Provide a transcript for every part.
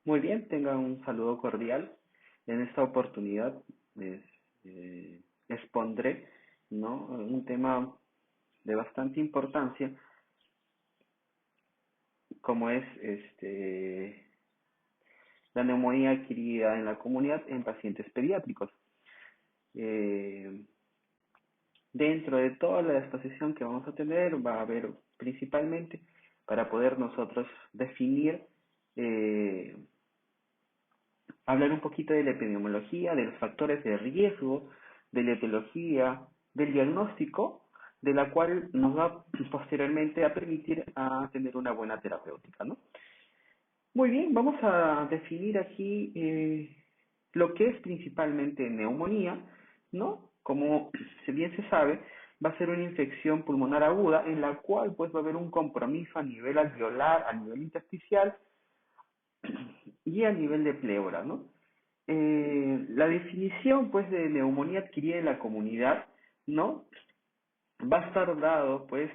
Muy bien, tenga un saludo cordial. En esta oportunidad les expondré, ¿no?, un tema de bastante importancia, como es la neumonía adquirida en la comunidad en pacientes pediátricos. Eh, Dentro de toda la exposición que vamos a tener, va a haber principalmente para poder nosotros definir eh, hablar un poquito de la epidemiología, de los factores de riesgo, de la etiología, del diagnóstico, de la cual nos va posteriormente a permitir a tener una buena terapéutica, ¿no? Muy bien, vamos a definir aquí lo que es principalmente neumonía, ¿no? Como si bien se sabe, va a ser una infección pulmonar aguda en la cual pues va a haber un compromiso a nivel alveolar, a nivel intersticial y a nivel de pleura, ¿no? La definición, pues, de neumonía adquirida en la comunidad, ¿no?, va a estar dado, pues,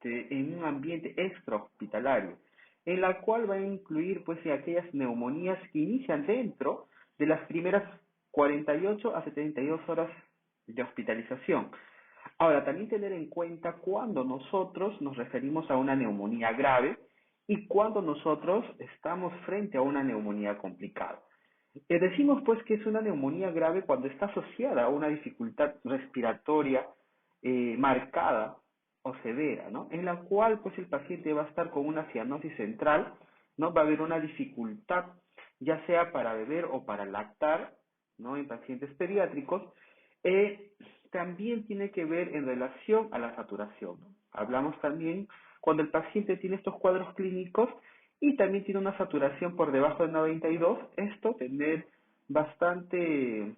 en un ambiente extrahospitalario, en la cual va a incluir, pues, aquellas neumonías que inician dentro de las primeras 48 a 72 horas de hospitalización. Ahora, también tener en cuenta cuando nosotros nos referimos a una neumonía grave y cuando nosotros estamos frente a una neumonía complicada. Decimos pues que es una neumonía grave cuando está asociada a una dificultad respiratoria marcada o severa, ¿no? En la cual pues el paciente va a estar con una cianosis central, ¿no? Va a haber una dificultad, ya sea para beber o para lactar, ¿no?, en pacientes pediátricos. También tiene que ver en relación a la saturación, ¿no? Hablamos también cuando el paciente tiene estos cuadros clínicos y también tiene una saturación por debajo de 92, esto tener bastante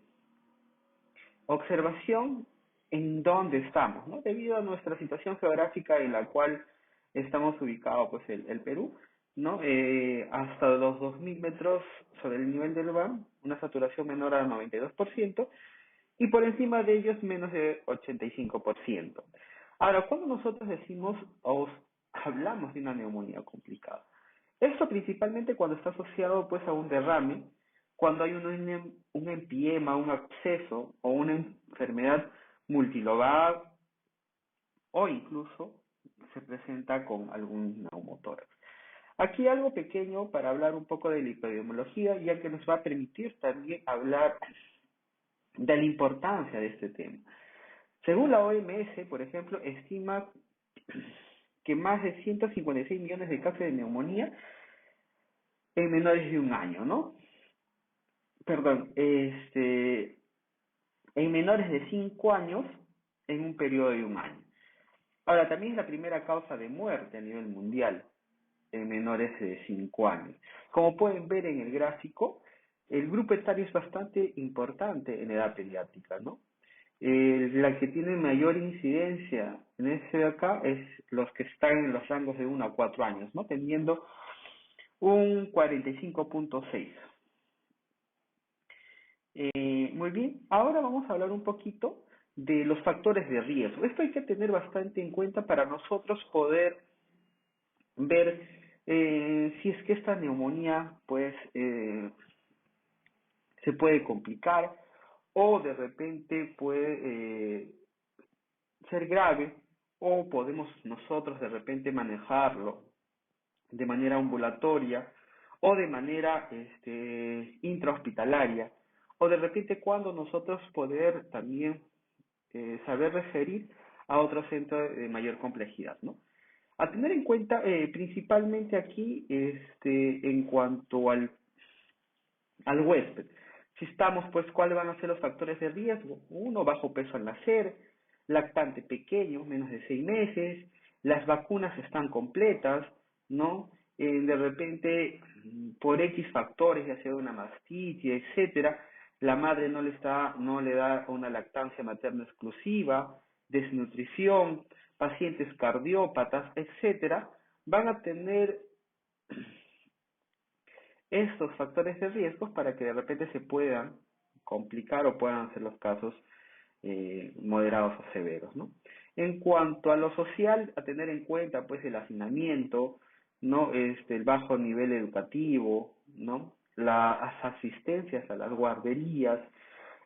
observación en dónde estamos, ¿no? Debido a nuestra situación geográfica en la cual estamos ubicados, pues el Perú, ¿no? Hasta los 2000 metros sobre el nivel del mar, una saturación menor al 92%, y por encima de ellos menos de 85%. Ahora, cuando nosotros decimos o hablamos de una neumonía complicada, esto principalmente cuando está asociado pues a un derrame, cuando hay un empiema, un absceso o una enfermedad multilobar o incluso se presenta con algún neumotórax. Aquí algo pequeño para hablar un poco de la epidemiología, ya que nos va a permitir también hablar de la importancia de este tema. Según la OMS, por ejemplo, estima que más de 156 millones de casos de neumonía en menores de un año, ¿no? Perdón, en menores de 5 años en un periodo de un año. Ahora, también es la primera causa de muerte a nivel mundial en menores de 5 años. Como pueden ver en el gráfico, el grupo etario es bastante importante en edad pediátrica, ¿no? La que tiene mayor incidencia en ese de acá es los que están en los rangos de 1 a 4 años, ¿no? Teniendo un 45.6. Muy bien, ahora vamos a hablar un poquito de los factores de riesgo. Esto hay que tener bastante en cuenta para nosotros poder ver si es que esta neumonía pues se puede complicar o de repente puede ser grave o podemos nosotros de repente manejarlo de manera ambulatoria o de manera intrahospitalaria o de repente cuando nosotros poder también saber referir a otro centro de mayor complejidad, ¿no? A tener en cuenta principalmente aquí en cuanto al huésped. Si estamos, pues, ¿cuáles van a ser los factores de riesgo? Uno, bajo peso al nacer, lactante pequeño, menos de 6 meses, las vacunas están completas, ¿no? De repente, por X factores, ya sea una mastitis, etcétera, la madre no le da una lactancia materna exclusiva, desnutrición, pacientes cardiópatas, etcétera, van a tener estos factores de riesgo para que de repente se puedan complicar o puedan ser los casos moderados o severos, ¿no? En cuanto a lo social, a tener en cuenta pues el hacinamiento, ¿no? El bajo nivel educativo, ¿no? las asistencias a las guarderías,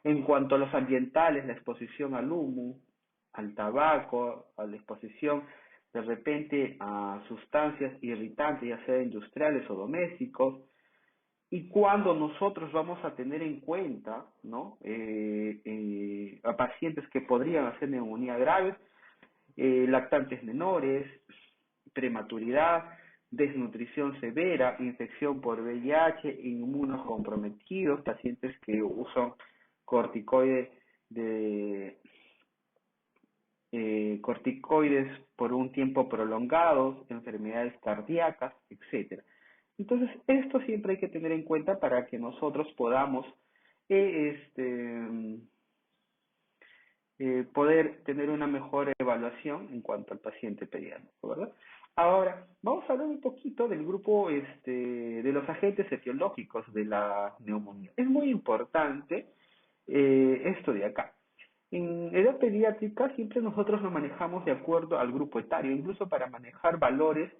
en cuanto a los ambientales, la exposición al humo, al tabaco, a la exposición de repente a sustancias irritantes, ya sea industriales o domésticos, y cuando nosotros vamos a tener en cuenta, ¿no? A pacientes que podrían hacer neumonía grave, lactantes menores, prematuridad, desnutrición severa, infección por VIH, inmunocomprometidos, pacientes que usan corticoides de corticoides por un tiempo prolongado, enfermedades cardíacas, etcétera. Entonces, esto siempre hay que tener en cuenta para que nosotros podamos eh, este, poder tener una mejor evaluación en cuanto al paciente pediátrico, ¿verdad? Ahora, vamos a hablar un poquito del grupo de los agentes etiológicos de la neumonía. Es muy importante esto de acá. En edad pediátrica siempre nosotros lo manejamos de acuerdo al grupo etario, incluso para manejar valores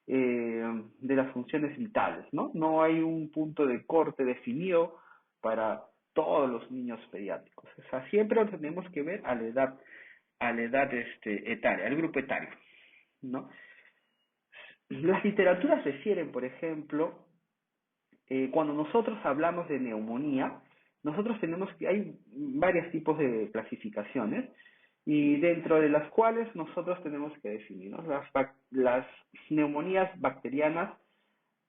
de las funciones vitales, ¿no? No hay un punto de corte definido para todos los niños pediátricos. O sea, siempre lo tenemos que ver a la edad etaria, al grupo etario, ¿no? Las literaturas refieren, por ejemplo, cuando nosotros hablamos de neumonía, nosotros tenemos que hay varios tipos de clasificaciones y dentro de las cuales nosotros tenemos que definir, ¿no? Las neumonías bacterianas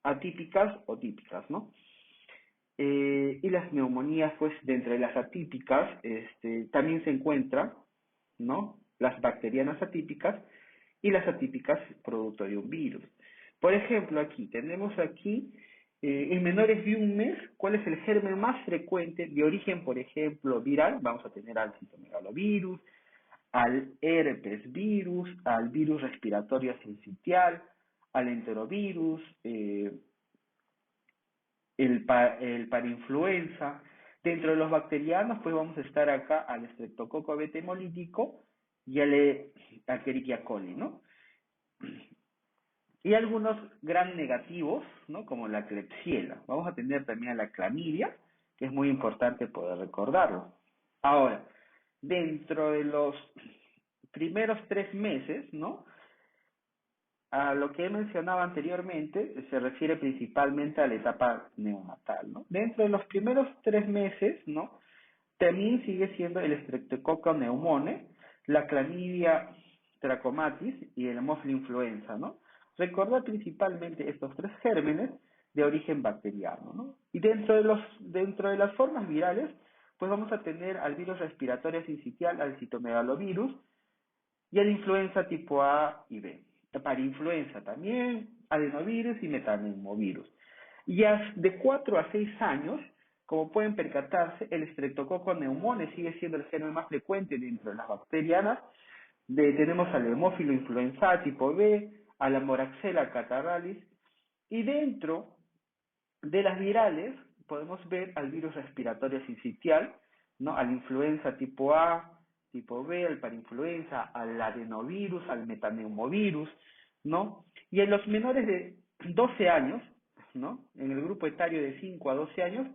atípicas o típicas, ¿no? Y las neumonías, pues, dentro de las atípicas, también se encuentran, ¿no? Las bacterianas atípicas y las atípicas producto de un virus. Por ejemplo, tenemos aquí, en menores de un mes, ¿cuál es el germen más frecuente de origen, por ejemplo, viral? Vamos a tener al citomegalovirus, al herpes virus, al virus respiratorio sincitial, al enterovirus, el parainfluenza. Dentro de los bacterianos, pues vamos a estar acá al estreptococo beta hemolítico y al Escherichia coli, ¿no? Y algunos gram negativos, ¿no? Como la Klebsiella. Vamos a tener también a la clamidia, que es muy importante poder recordarlo. Ahora, dentro de los primeros 3 meses, ¿no? A lo que he mencionado anteriormente, se refiere principalmente a la etapa neonatal, ¿no? Dentro de los primeros 3 meses, ¿no? También sigue siendo el Streptococcus pneumoniae, la Clamidia trachomatis y el Haemophilus influenza, ¿no? Recordar principalmente estos 3 gérmenes de origen bacteriano, ¿no? Y dentro de las formas virales, pues vamos a tener al virus respiratorio sincitial, al citomegalovirus, y a la influenza tipo A y B. Para influenza también, adenovirus y metaneumovirus. Ya de 4 a 6 años, como pueden percatarse, el Streptococcus pneumoniae sigue siendo el germen más frecuente dentro de las bacterianas. Tenemos al hemófilo influenza tipo B, a la Moraxella catarrhalis, y dentro de las virales podemos ver al virus respiratorio sincitial, ¿no? Al influenza tipo A, tipo B, al parainfluenza, al adenovirus, al metaneumovirus, ¿no? Y en los menores de 12 años, ¿no? En el grupo etario de 5 a 12 años,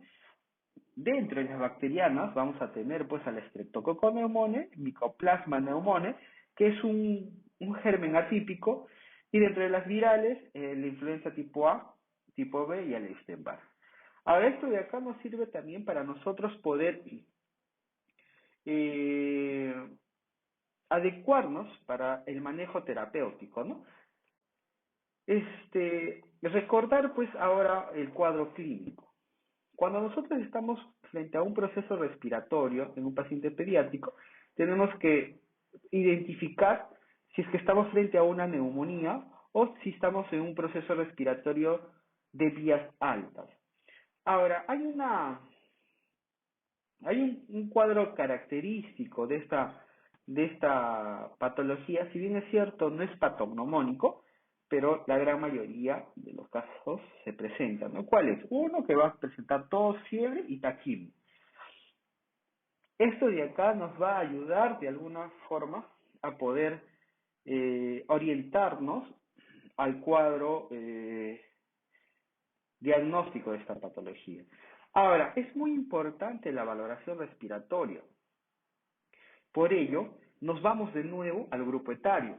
dentro de las bacterianas vamos a tener pues al Streptococcus pneumoniae, Mycoplasma pneumoniae, que es un germen atípico, y dentro de las virales, la influenza tipo A, tipo B y el Epstein-Barr. Ahora, esto de acá nos sirve también para nosotros poder eh, adecuarnos para el manejo terapéutico, ¿no? Recordar pues ahora el cuadro clínico. Cuando nosotros estamos frente a un proceso respiratorio en un paciente pediátrico, tenemos que identificar si es que estamos frente a una neumonía o si estamos en un proceso respiratorio de vías altas. Ahora, hay un cuadro característico de esta patología, si bien es cierto, no es patognomónico, pero la gran mayoría de los casos se presentan, ¿no? ¿Cuál es? Uno que va a presentar tos, fiebre y taquidia. Esto de acá nos va a ayudar de alguna forma a poder orientarnos al cuadro diagnóstico de esta patología. Ahora, es muy importante la valoración respiratoria. Por ello, nos vamos de nuevo al grupo etario,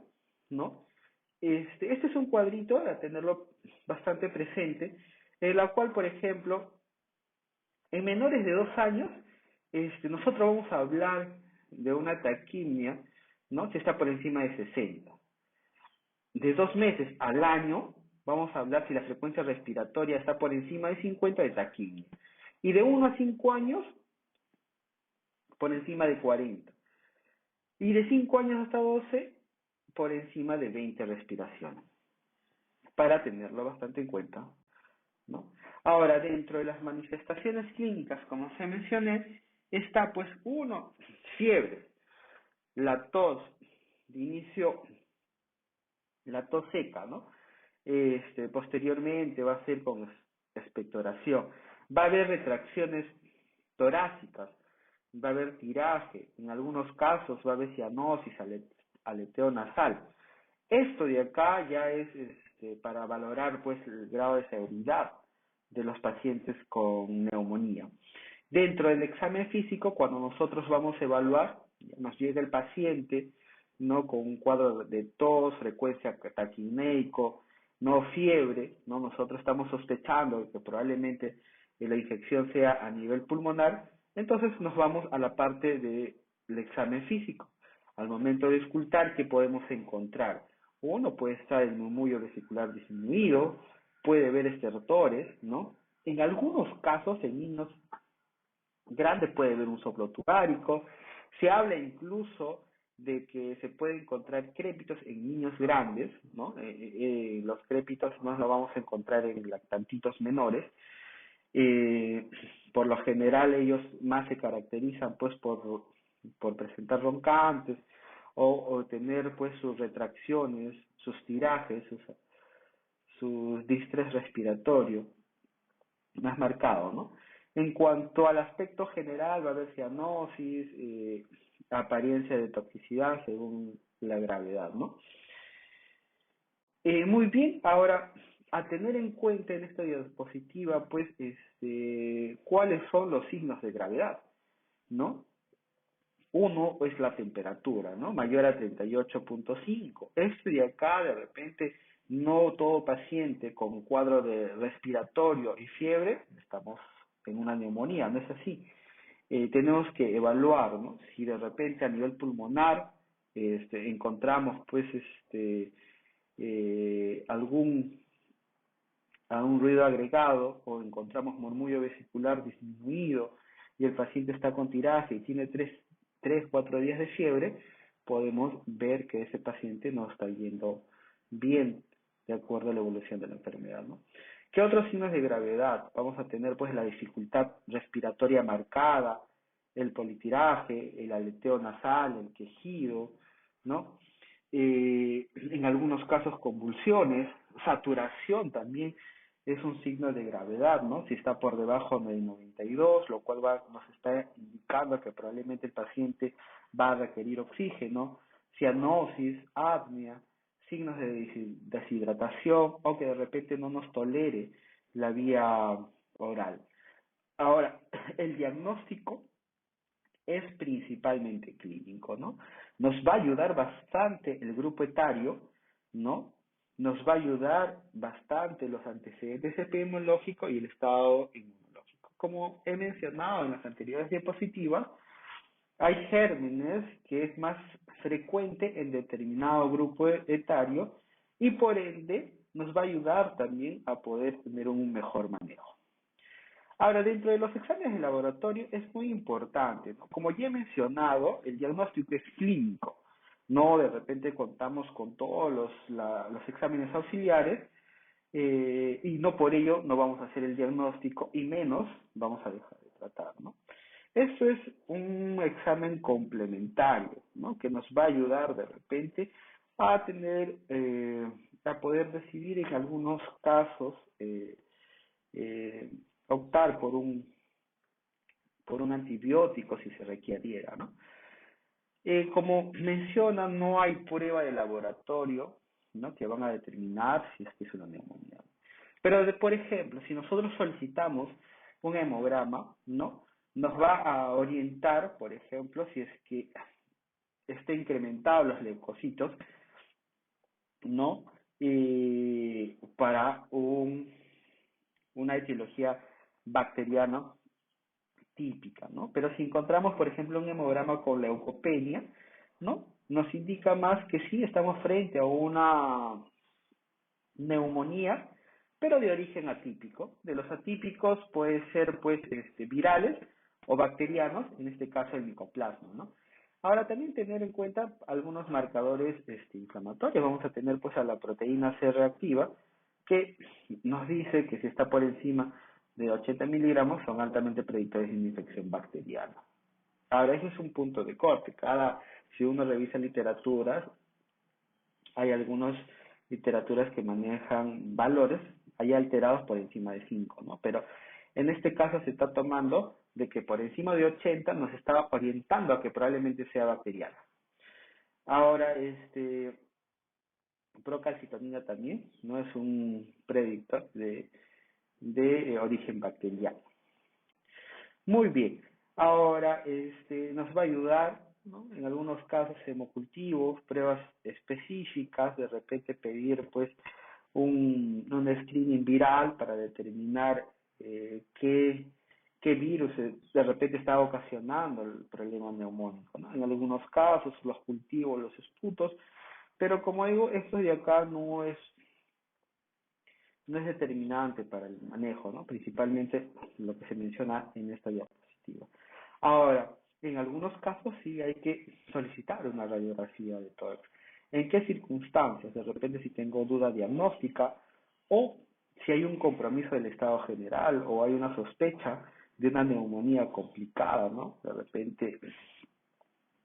¿no? Este es un cuadrito, a tenerlo bastante presente, en la cual, por ejemplo, en menores de 2 años, nosotros vamos a hablar de una taquimia, ¿no? Si está por encima de 60. De 2 meses al año, vamos a hablar si la frecuencia respiratoria está por encima de 50 de taquimia. Y de 1 a 5 años, por encima de 40. Y de 5 años hasta 12, por encima de 20 respiraciones. Para tenerlo bastante en cuenta, ¿no? Ahora, dentro de las manifestaciones clínicas, como se mencioné, está pues fiebre, la tos, de inicio, la tos seca, ¿no? Posteriormente va a ser con expectoración. Va a haber retracciones torácicas, va a haber tiraje, en algunos casos va a haber cianosis, aleteo nasal. Esto de acá ya es para valorar pues el grado de severidad de los pacientes con neumonía. Dentro del examen físico, cuando nosotros vamos a evaluar, nos llega el paciente, ¿no? Con un cuadro de tos, frecuencia taquineico, no fiebre, ¿no? Nosotros estamos sospechando que probablemente la infección sea a nivel pulmonar, entonces nos vamos a la parte del examen físico. Al momento de escultar, ¿qué podemos encontrar? Uno puede estar el murmullo vesicular disminuido, puede haber estertores, ¿no? En algunos casos, en niños grandes puede haber un soplo tubárico. Se habla incluso de que se puede encontrar crépitos en niños grandes, ¿no? Los crépitos no los vamos a encontrar en lactantitos menores. Eh, por lo general ellos más se caracterizan pues por presentar roncantes o tener pues sus retracciones, sus tirajes, sus distrés respiratorio más marcado, ¿no? En cuanto al aspecto general, va a haber cianosis, apariencia de toxicidad según la gravedad, ¿no? Muy bien, ahora, a tener en cuenta en esta diapositiva, pues, cuáles son los signos de gravedad, ¿no? Uno es la temperatura, ¿no? Mayor a 38.5. Esto de acá, de repente, no todo paciente con cuadro de respiratorio y fiebre, estamos en una neumonía, no es así. Tenemos que evaluar, ¿no? Si de repente a nivel pulmonar encontramos, pues, algún ruido agregado o encontramos murmullo vesicular disminuido y el paciente está con tiraje y tiene 4 días de fiebre, podemos ver que ese paciente no está yendo bien de acuerdo a la evolución de la enfermedad, ¿no? ¿Qué otros signos de gravedad? Vamos a tener pues la dificultad respiratoria marcada, el politiraje, el aleteo nasal, el quejido, ¿no? En algunos casos convulsiones, saturación también es un signo de gravedad, ¿no? Si está por debajo del 92, lo cual nos está indicando que probablemente el paciente va a requerir oxígeno, cianosis, apnea, signos de deshidratación o que de repente no nos tolere la vía oral. Ahora, el diagnóstico es principalmente clínico, ¿no? Nos va a ayudar bastante el grupo etario, ¿no? Nos va a ayudar bastante los antecedentes epidemiológicos y el estado inmunológico. Como he mencionado en las anteriores diapositivas, hay gérmenes que es más frecuente en determinado grupo etario y por ende nos va a ayudar también a poder tener un mejor manejo. Ahora, dentro de los exámenes de laboratorio es muy importante, ¿no? Como ya he mencionado, el diagnóstico es clínico, no de repente contamos con todos los exámenes auxiliares y no por ello no vamos a hacer el diagnóstico y menos vamos a dejar de tratar, ¿no? Esto es un examen complementario, ¿no? Que nos va a ayudar de repente a a poder decidir en algunos casos eh, optar por un antibiótico si se requiriera, ¿no? Como menciona, no hay prueba de laboratorio, ¿no? Que van a determinar si es que es una neumonía. Por ejemplo, si nosotros solicitamos un hemograma, ¿no? Nos va a orientar, por ejemplo, si es que está incrementado los leucocitos, ¿no? Para una etiología bacteriana típica, ¿no? Pero si encontramos, por ejemplo, un hemograma con leucopenia, ¿no? Nos indica más que sí estamos frente a una neumonía, pero de origen atípico. De los atípicos puede ser, pues, virales o bacterianos, en este caso el micoplasma, ¿no? Ahora también tener en cuenta algunos marcadores inflamatorios. Vamos a tener pues a la proteína C reactiva, que nos dice que si está por encima de 80 miligramos son altamente predictores de una infección bacteriana. Ahora, ese es un punto de corte. Si uno revisa literaturas, hay algunas literaturas que manejan valores ahí alterados por encima de 5, ¿no? Pero en este caso se está tomando de que por encima de 80 nos estaba orientando a que probablemente sea bacteriana. Ahora, procalcitonina también no es un predictor de origen bacteriano. Muy bien. Ahora, nos va a ayudar, ¿no? En algunos casos hemocultivos, pruebas específicas, de repente pedir, pues, un screening viral para determinar qué virus de repente está ocasionando el problema neumónico, ¿no? En algunos casos, los cultivos, los esputos, pero como digo, esto de acá no es determinante para el manejo, ¿no? Principalmente lo que se menciona en esta diapositiva. Ahora, en algunos casos sí hay que solicitar una radiografía de tórax. ¿En qué circunstancias? De repente si tengo duda diagnóstica o si hay un compromiso del estado general o hay una sospecha de una neumonía complicada, ¿no? De repente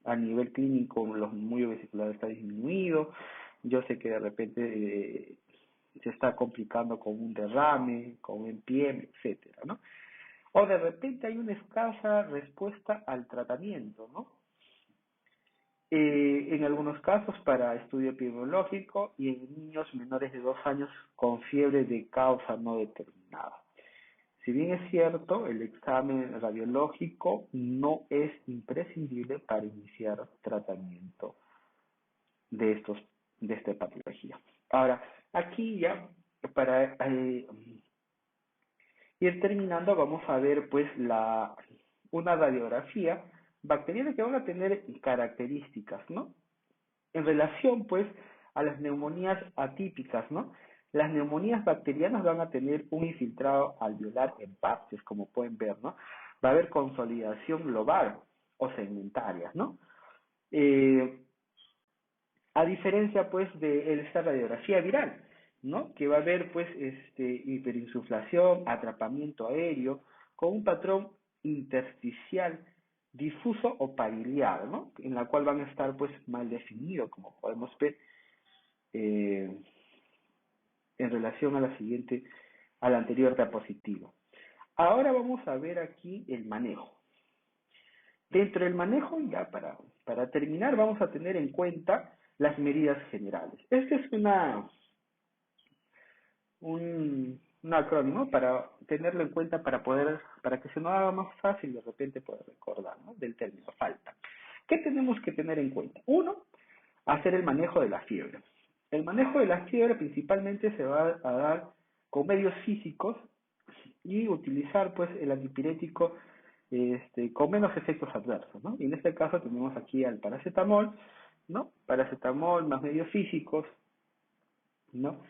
a nivel clínico los músculos vesiculares está disminuido, yo sé que de repente se está complicando con un derrame, con un empiema, etcétera, ¿no? O de repente hay una escasa respuesta al tratamiento, ¿no? En algunos casos para estudio epidemiológico y en niños menores de 2 años con fiebre de causa no determinada. Si bien es cierto, el examen radiológico no es imprescindible para iniciar tratamiento de de esta patología. Ahora, aquí ya para ir terminando vamos a ver pues una radiografía bacteriana que van a tener características, ¿no? En relación pues a las neumonías atípicas, ¿no? Las neumonías bacterianas van a tener un infiltrado alveolar en partes, como pueden ver, ¿no? Va a haber consolidación global o segmentaria, ¿no? Eh, a diferencia pues de esta radiografía viral, ¿no? Que va a haber pues hiperinsuflación, atrapamiento aéreo, con un patrón intersticial difuso o pariliado, ¿no? En la cual van a estar pues mal definidos, como podemos ver eh, en relación a la anterior diapositiva. Ahora vamos a ver aquí el manejo. Dentro del manejo, ya para terminar, vamos a tener en cuenta las medidas generales. Este es un acrónimo para tenerlo en cuenta para que se nos haga más fácil de repente poder recordar, ¿no? Del término falta. ¿Qué tenemos que tener en cuenta? Uno, hacer el manejo de la fiebre. El manejo de la fiebre principalmente se va a dar con medios físicos y utilizar pues el antipirético con menos efectos adversos, ¿no? Y en este caso tenemos aquí al paracetamol, ¿no? Paracetamol más medios físicos, ¿no?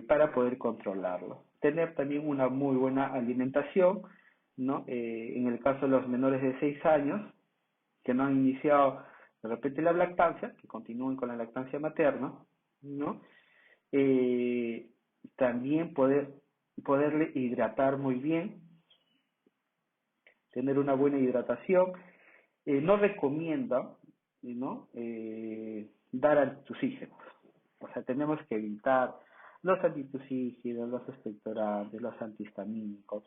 Para poder controlarlo. Tener también una muy buena alimentación, ¿no? En el caso de los menores de 6 años, que no han iniciado de repente la lactancia, que continúen con la lactancia materna, ¿no? Eh, También poderle hidratar muy bien, tener una buena hidratación. No recomienda, ¿no? Dar antitusígenos. O sea, tenemos que evitar los antitusígenos, los expectorantes, los antihistamínicos.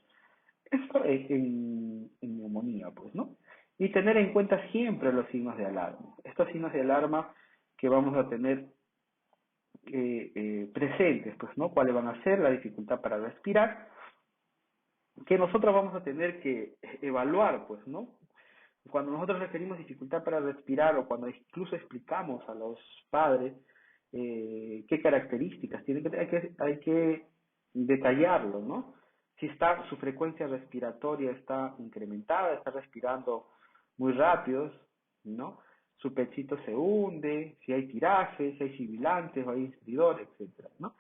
Esto en neumonía, pues, ¿no? Y tener en cuenta siempre los signos de alarma. Estos signos de alarma que vamos a tener presentes, pues, ¿no? ¿Cuáles van a ser? La dificultad para respirar, que nosotros vamos a tener que evaluar, pues, ¿no? Cuando nosotros referimos dificultad para respirar o cuando incluso explicamos a los padres qué características tiene que tener, hay que detallarlo, ¿no? Si está su frecuencia respiratoria está incrementada, está respirando muy rápido, ¿no? Su pechito se hunde, si hay tirajes, si hay sibilantes o hay instridor, etcétera, ¿no?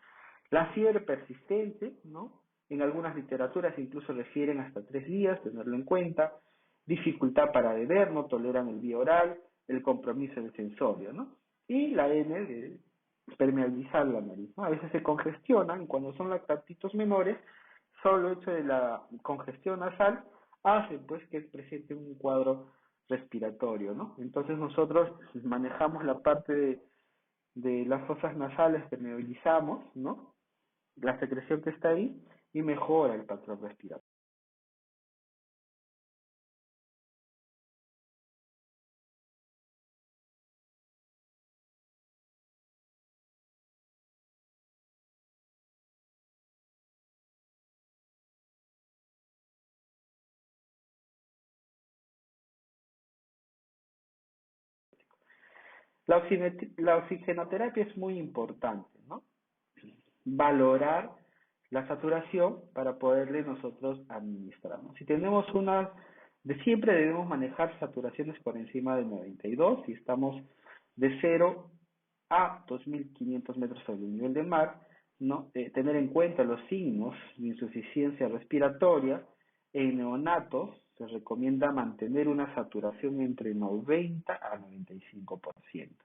La fiebre persistente, ¿no? En algunas literaturas incluso refieren hasta 3 días, tenerlo en cuenta. Dificultad para beber, no toleran el vía oral, el compromiso del sensorio, ¿no? Y la N de permeabilizar la nariz, ¿no? A veces se congestionan, cuando son lactantitos menores, solo el hecho de la congestión nasal hace pues que presente un cuadro respiratorio, ¿no? Entonces nosotros manejamos la parte de las fosas nasales, permeabilizamos, ¿no? La secreción que está ahí y mejora el patrón respiratorio. La oxigenoterapia es muy importante, ¿no? Valorar la saturación para poderle nosotros administrar, ¿no? Si tenemos de siempre debemos manejar saturaciones por encima de 92, si estamos de 0 a 2.500 metros sobre el nivel del mar, ¿no? Tener en cuenta los signos de insuficiencia respiratoria. En neonatos se recomienda mantener una saturación entre 90 a 95%.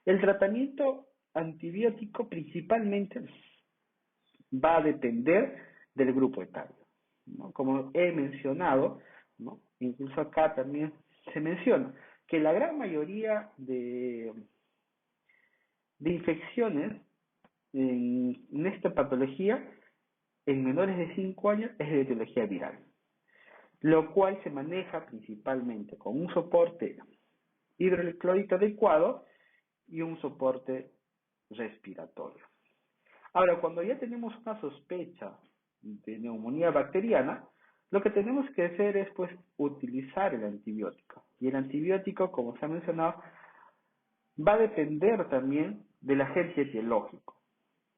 El tratamiento antibiótico principalmente va a depender del grupo etario, ¿no? Como he mencionado, ¿no? Incluso acá también se menciona que la gran mayoría de infecciones en esta patología en menores de 5 años es de etiología viral, lo cual se maneja principalmente con un soporte hidroelectrolito adecuado y un soporte respiratorio. Ahora, cuando ya tenemos una sospecha de neumonía bacteriana, lo que tenemos que hacer es pues utilizar el antibiótico. Y el antibiótico, como se ha mencionado, va a depender también del agente etiológico.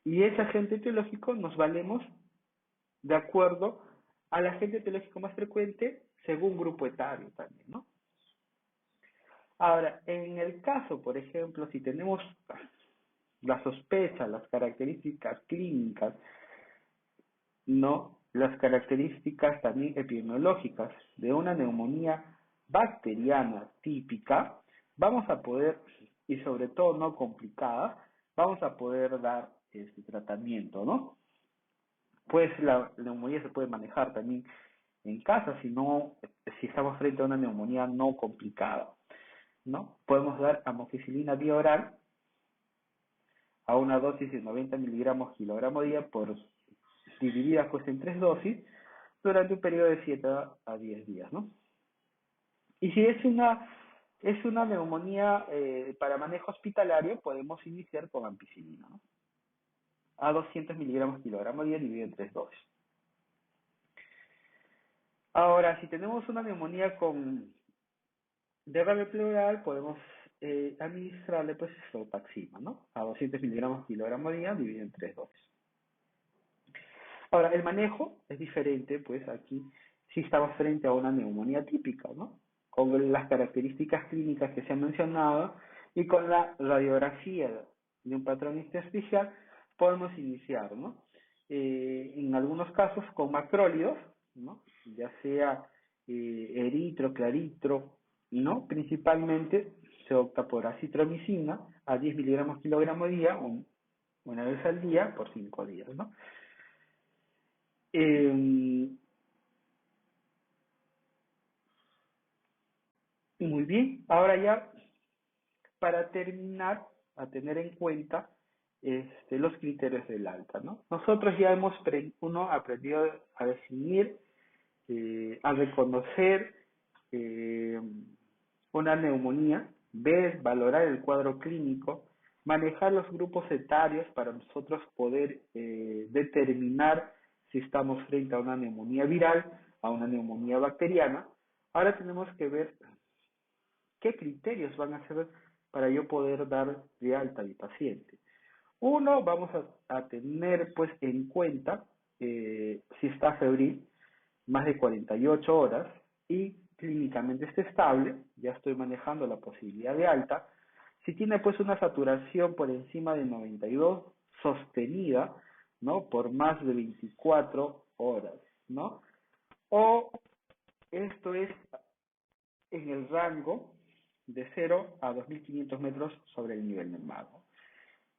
Y ese agente etiológico nos valemos de acuerdo al agente etiológico más frecuente según grupo etario también, ¿no? Ahora, en el caso, por ejemplo, si tenemos la sospecha, las características clínicas, no las características también epidemiológicas de una neumonía bacteriana típica, vamos a poder, y sobre todo no complicada, vamos a poder dar este tratamiento, ¿no? Pues la neumonía se puede manejar también en casa, si estamos frente a una neumonía no complicada, ¿no? Podemos dar amoxicilina vía oral a una dosis de 90 miligramos kilogramo día por divididas pues en 3 dosis durante un periodo de 7 a 10 días, ¿no? Y si es una neumonía para manejo hospitalario, podemos iniciar con ampicilina, ¿no? A 200 miligramos kilogramo día dividido en 3 dosis. Ahora, si tenemos una neumonía con derrame pleural, podemos administrarle pues flotaxima, ¿no? A 200 miligramos kilogramo día dividido en 3 dosis. Ahora, el manejo es diferente, pues aquí si estamos frente a una neumonía típica, ¿no? Con las características clínicas que se han mencionado y con la radiografía de un patrón intersticial, podemos iniciar, ¿no? En algunos casos con macrólidos, ¿no? Ya sea eritro, claritro, ¿no? Principalmente se opta por acitromicina a 10 miligramos kilogramo día, una vez al día por 5 días, ¿no? Eh, Muy bien, ahora ya para terminar, a tener en cuenta los criterios del alta, ¿no? Nosotros ya hemos aprendido a definir, a reconocer eh, una neumonía, valorar el cuadro clínico, manejar los grupos etarios para nosotros poder determinar si estamos frente a una neumonía viral, a una neumonía bacteriana. Ahora tenemos que ver qué criterios van a ser para yo poder dar de alta a mi paciente. Uno, vamos a tener pues en cuenta si está febril más de 48 horas y clínicamente está estable, ya estoy manejando la posibilidad de alta. Si tiene pues una saturación por encima de 92 sostenida, ¿no? Por más de 24 horas, ¿no? O esto es en el rango de 0 a 2.500 metros sobre el nivel del mar, ¿no?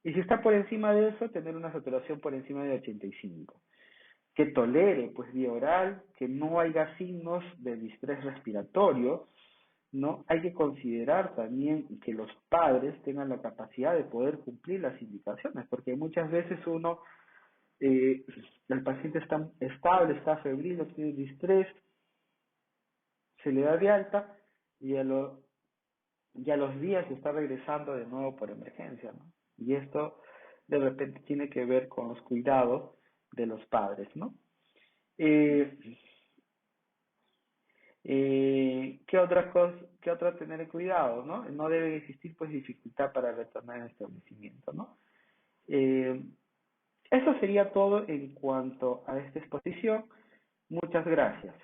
Y si está por encima de eso, tener una saturación por encima de 85. Que tolere, pues, vía oral, que no haya signos de distrés respiratorio, ¿no? Hay que considerar también que los padres tengan la capacidad de poder cumplir las indicaciones, porque muchas veces el paciente está estable, está febril, no tiene distrés, se le da de alta y a los días está regresando de nuevo por emergencia, ¿no? Y esto de repente tiene que ver con los cuidados de los padres, ¿no? Eh, qué otra tener cuidado, ¿no? No debe existir pues dificultad para retornar al establecimiento, ¿no? Eh, Eso sería todo en cuanto a esta exposición. Muchas gracias.